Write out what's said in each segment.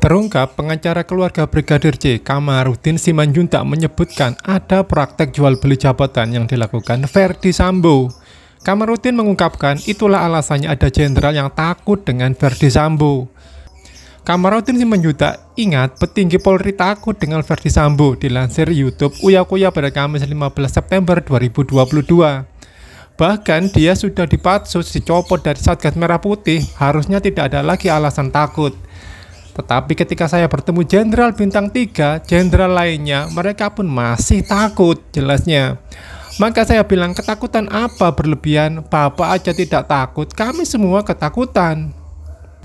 Terungkap, pengacara keluarga Brigadir J, Kamarudin Simanjuntak menyebutkan ada praktek jual beli jabatan yang dilakukan Ferdy Sambo. Kamarudin mengungkapkan itulah alasannya ada jenderal yang takut dengan Ferdy Sambo. Kamarudin Simanjuntak ingat petinggi Polri takut dengan Ferdy Sambo, dilansir YouTube Uya Kuya pada Kamis 15 September 2022. Bahkan dia sudah dipatsus dicopot dari Satgas Merah Putih, harusnya tidak ada lagi alasan takut. Tetapi ketika saya bertemu Jenderal Bintang 3, jenderal lainnya, mereka pun masih takut, jelasnya. Maka saya bilang, ketakutan apa berlebihan? Bapak aja tidak takut, kami semua ketakutan.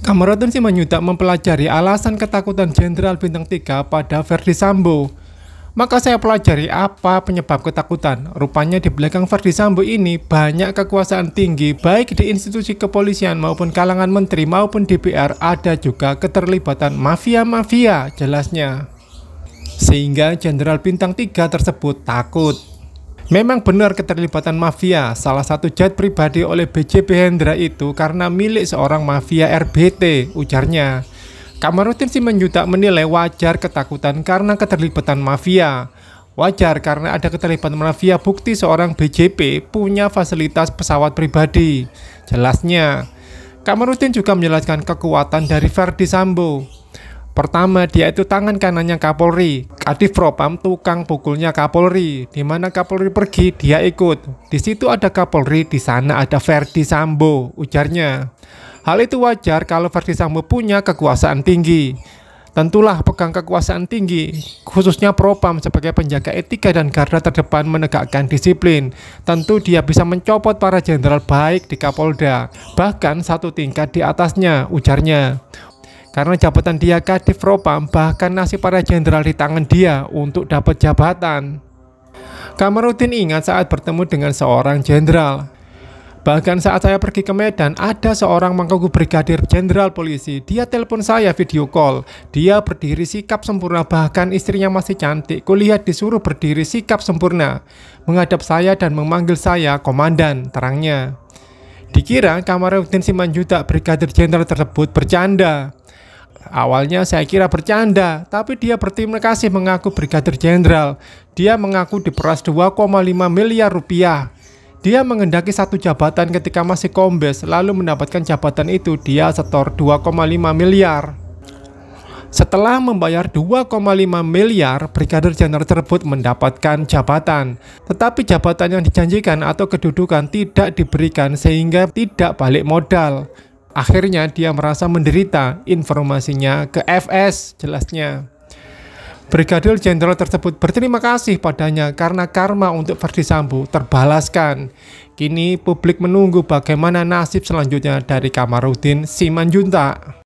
Kamarudin Simanjuntak mempelajari alasan ketakutan Jenderal Bintang 3 pada Ferdy Sambo. Maka saya pelajari apa penyebab ketakutan. Rupanya di belakang Ferdy Sambo ini banyak kekuasaan tinggi, baik di institusi kepolisian maupun kalangan menteri maupun DPR, ada juga keterlibatan mafia-mafia, jelasnya. Sehingga Jenderal Bintang 3 tersebut takut. Memang benar keterlibatan mafia, salah satu jet pribadi oleh BJB Hendra itu karena milik seorang mafia RBT, ujarnya. Kamarudin Simanjuntak menilai wajar ketakutan karena keterlibatan mafia. Wajar karena ada keterlibatan mafia, bukti seorang BJP punya fasilitas pesawat pribadi, jelasnya. Kamarudin juga menjelaskan kekuatan dari Ferdy Sambo. Pertama, dia itu tangan kanannya Kapolri, Kadif Propam, tukang pukulnya Kapolri. Di mana Kapolri pergi, dia ikut. Di situ ada Kapolri, di sana ada Ferdy Sambo, ujarnya. Hal itu wajar kalau Ferdy Sambo punya kekuasaan tinggi. Tentulah pegang kekuasaan tinggi, khususnya Propam sebagai penjaga etika dan garda terdepan menegakkan disiplin. Tentu dia bisa mencopot para jenderal baik di Kapolda, bahkan satu tingkat di atasnya, ujarnya. Karena jabatan dia Kadif Propam, bahkan nasib para jenderal di tangan dia untuk dapat jabatan. Kamarudin ingat saat bertemu dengan seorang jenderal. Bahkan saat saya pergi ke Medan, ada seorang mangkokku brigadir jenderal polisi. Dia telepon saya video call. Dia berdiri sikap sempurna, bahkan istrinya masih cantik. Kulihat disuruh berdiri sikap sempurna, menghadap saya dan memanggil saya komandan, terangnya. Dikira Kamarudin Simanjuntak brigadir jenderal tersebut bercanda. Awalnya saya kira bercanda, tapi dia berterima kasih mengaku brigadir jenderal. Dia mengaku diperas 2,5 miliar rupiah. Dia mengendaki satu jabatan ketika masih kombes, lalu mendapatkan jabatan itu dia setor 2,5 miliar. Setelah membayar 2,5 miliar, brigadir jenderal tersebut mendapatkan jabatan. Tetapi jabatan yang dijanjikan atau kedudukan tidak diberikan sehingga tidak balik modal. Akhirnya dia merasa menderita, informasinya ke FS, jelasnya. Brigadir jenderal tersebut berterima kasih padanya karena karma untuk Ferdy Sambo terbalaskan. Kini publik menunggu bagaimana nasib selanjutnya dari Kamarudin Simanjuntak.